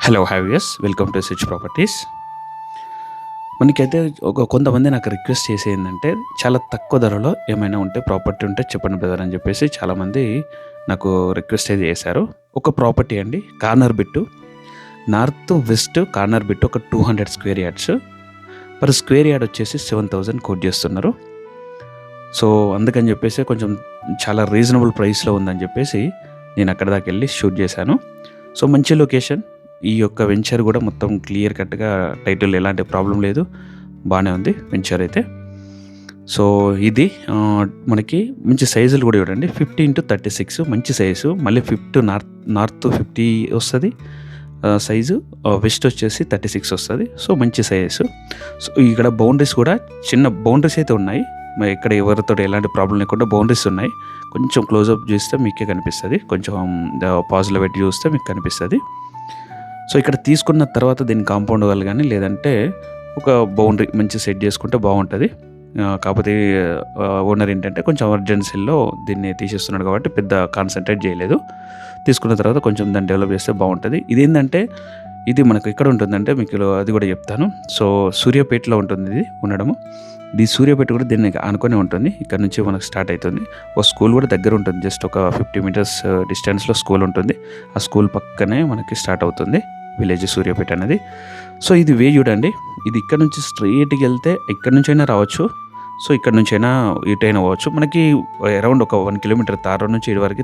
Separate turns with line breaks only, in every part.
Hello viewers, welcome to switch properties. మనకైతే కొంతమంది నాకు రిక్వెస్ట్ చేసి ఏంటంటే, చాలా తక్కువ ధరలో ఏమైనా ఉంటే ప్రాపర్టీ ఉంటే చెప్పండి బ్రదర్ అని చెప్పేసి చాలామంది నాకు రిక్వెస్ట్ అయితే చేశారు. ఒక ప్రాపర్టీ అండి, corner bit, north west corner bit, ఒక 200 square yards. Per square yard వచ్చేసి 7,000 కోట్ చేస్తున్నారు. సో అందుకని చెప్పేసి కొంచెం చాలా రీజనబుల్ ప్రైస్లో ఉందని చెప్పేసి నేను అక్కడ దాకా వెళ్ళి షూట్ చేశాను. సో మంచి లొకేషన్. ఈ యొక్క వెంచర్ కూడా మొత్తం క్లియర్ కట్గా టైటిల్ ఎలాంటి ప్రాబ్లం లేదు, బాగానే ఉంది వెంచర్ అయితే. సో ఇది మనకి మంచి సైజులు కూడా చూడండి, 15-36 మంచి సైజు. మళ్ళీ నార్త్ 50 వస్తుంది సైజు, వెస్ట్ వచ్చేసి 36 వస్తుంది. సో మంచి సైజు. సో ఇక్కడ బౌండరీస్ కూడా చిన్న బౌండరీస్ అయితే ఉన్నాయి, ఇక్కడ ఎవరితో ఎలాంటి ప్రాబ్లం లేకుండా బౌండరీస్ ఉన్నాయి. కొంచెం క్లోజప్ చూస్తే మీకే కనిపిస్తుంది, కొంచెం పాజ్లో పెట్టి చూస్తే మీకు కనిపిస్తుంది. సో ఇక్కడ తీసుకున్న తర్వాత దీన్ని కాంపౌండ్ వాళ్ళు కానీ లేదంటే ఒక బౌండరీ మంచి సెట్ చేసుకుంటే బాగుంటుంది. కాకపోతే ఓనర్ ఏంటంటే కొంచెం ఎమర్జెన్సీలో దీన్ని తీసేస్తున్నాడు కాబట్టి పెద్ద కాన్సన్ట్రేట్ చేయలేదు. తీసుకున్న తర్వాత కొంచెం దాన్ని డెవలప్ చేస్తే బాగుంటుంది. ఇదేంటంటే ఇది మనకు ఎక్కడ ఉంటుందంటే మీకు అది కూడా చెప్తాను. సో సూర్యాపేటలో ఉంటుంది ఇది ఉండడము. ఈ సూర్యాపేట కూడా దీన్ని అనుకునే ఉంటుంది. ఇక్కడ నుంచి మనకు స్టార్ట్ అవుతుంది. ఒక స్కూల్ కూడా దగ్గర ఉంటుంది, జస్ట్ ఒక 50 మీటర్స్ డిస్టెన్స్లో స్కూల్ ఉంటుంది. ఆ స్కూల్ పక్కనే మనకి స్టార్ట్ అవుతుంది విలేజ్ సూర్యాపేట అనేది. సో ఇది వే చూడండి, ఇది ఇక్కడ నుంచి స్ట్రైట్కి వెళ్తే ఇక్కడ నుంచి అయినా రావచ్చు. సో ఇక్కడ నుంచి అయినా ఇటైనా పోవచ్చు. మనకి అరౌండ్ ఒక 1 కిలోమీటర్ తార్ నుంచి ఇటు వరకు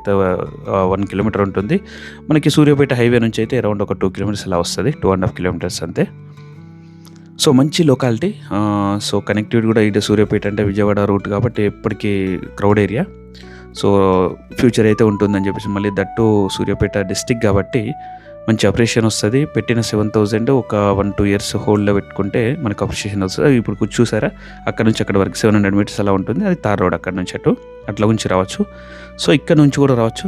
1 కిలోమీటర్ ఉంటుంది. మనకి సూర్యాపేట హైవే నుంచి అయితే అరౌండ్ ఒక 2 కిలోమీటర్స్ అలా వస్తుంది, 2.5 కిలోమీటర్స్ అంతే. సో మంచి లొకాలిటీ. సో కనెక్టివిటీ కూడా ఇటు సూర్యాపేట అంటే విజయవాడ రూట్ కాబట్టి ఎప్పటికీ క్రౌడ్ ఏరియా. సో ఫ్యూచర్ అయితే ఉంటుందని చెప్పేసి, మళ్ళీ దట్టు సూర్యాపేట డిస్టిక్ కాబట్టి మంచి అప్రిషియేషన్ వస్తుంది. పెట్టిన 7,000 ఒక 1-2 ఇయర్స్ హోల్డ్లో పెట్టుకుంటే మనకు అప్రిషియేషన్ వస్తుంది. ఇప్పుడు చూసారా, అక్కడ నుంచి అక్కడ వరకు 700 మీటర్స్ అలా ఉంటుంది. అది తార్ రోడ్, అక్కడ నుంచి అట్లా ఉంచి రావచ్చు. సో ఇక్కడ నుంచి కూడా రావచ్చు.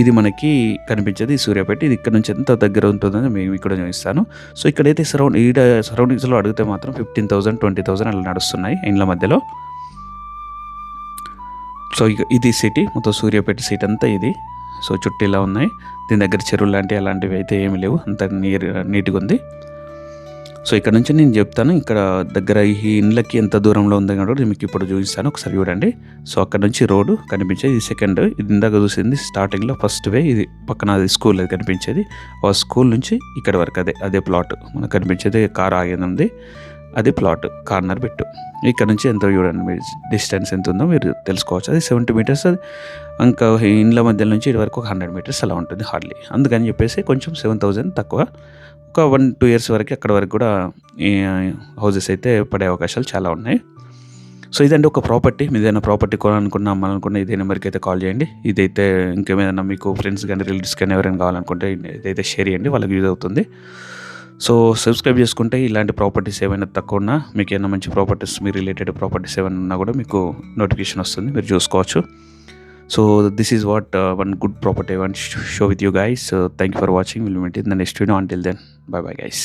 ఇది మనకి కనిపించేది సూర్యాపేట. ఇది ఇక్కడ నుంచి ఎంత దగ్గర ఉంటుందని మేము ఇక్కడ చూపిస్తాను. సో ఇక్కడైతే సరౌండింగ్స్లో అడిగితే మాత్రం 15,000, 20,000 అలా నడుస్తున్నాయి ఇండ్ల మధ్యలో. సో ఇది సిటీ మొత్తం, సూర్యాపేట సిటీ అంతా ఇది. సో చుట్టూ ఇలా ఉన్నాయి. దీని దగ్గర చెరువులు లాంటివి అలాంటివి అయితే ఏమీ లేవు, అంత నీట్గా ఉంది. సో ఇక్కడ నుంచి నేను చెప్తాను, ఇక్కడ దగ్గర ఈ ఇండ్లకి ఎంత దూరంలో ఉంది కాబట్టి మీకు ఇప్పుడు చూపిస్తాను, ఒకసారి చూడండి. సో అక్కడ నుంచి రోడ్డు కనిపించేది, ఇది సెకండ్. ఇది ఇందాక చూసింది స్టార్టింగ్లో ఫస్ట్ వే. ఇది పక్కన అది స్కూల్ అది కనిపించేది. ఆ స్కూల్ నుంచి ఇక్కడ వరకు అదే ప్లాట్ మనకు కనిపించేది. కార్ ఆగేది ఉంది, అది ప్లాట్ కార్నర్ బిట్టు. ఇక్కడ నుంచి ఎంత చూడండి, మీరు డిస్టెన్స్ ఎంత ఉందో మీరు తెలుసుకోవచ్చు. అది 70 మీటర్స్. అది ఇంకా ఇండ్ల మధ్య నుంచి ఇటు వరకు ఒక 100 మీటర్స్ అలా ఉంటుంది హార్డ్లీ. అందుకని చెప్పేసి కొంచెం 7,000 తక్కువ. ఒక 1-2 ఇయర్స్ వరకు అక్కడ వరకు కూడా ఈ హౌసెస్ అయితే పడే అవకాశాలు చాలా ఉన్నాయి. సో ఇదంటే ఒక ప్రాపర్టీ. మీదైనా ప్రాపర్టీ కొనాలనుకున్నా అమ్మాలనుకున్నా ఇదే నెంబర్కి అయితే కాల్ చేయండి. ఇదైతే ఇంకేమైనా మీకు ఫ్రెండ్స్ కానీ రిలేటివ్స్ కానీ ఎవరైనా కావాలనుకుంటే ఇదైతే షేర్ చేయండి, వాళ్ళకి యూజ్ అవుతుంది. సో సబ్స్క్రైబ్ చేసుకుంటే ఇలాంటి ప్రాపర్టీస్ ఏమైనా తక్కువ ఉన్నా, మీకు ఏమైనా మంచి ప్రాపర్టీస్, మీ రిలేటెడ్ ప్రాపర్టీస్ ఏమైనా ఉన్నా కూడా మీకు నోటిఫికేషన్ వస్తుంది, మీరు చూసుకోవచ్చు. So this is what one good property I want show with you guys. Thank you for watching. Will meet in the next video. Until then, bye bye guys.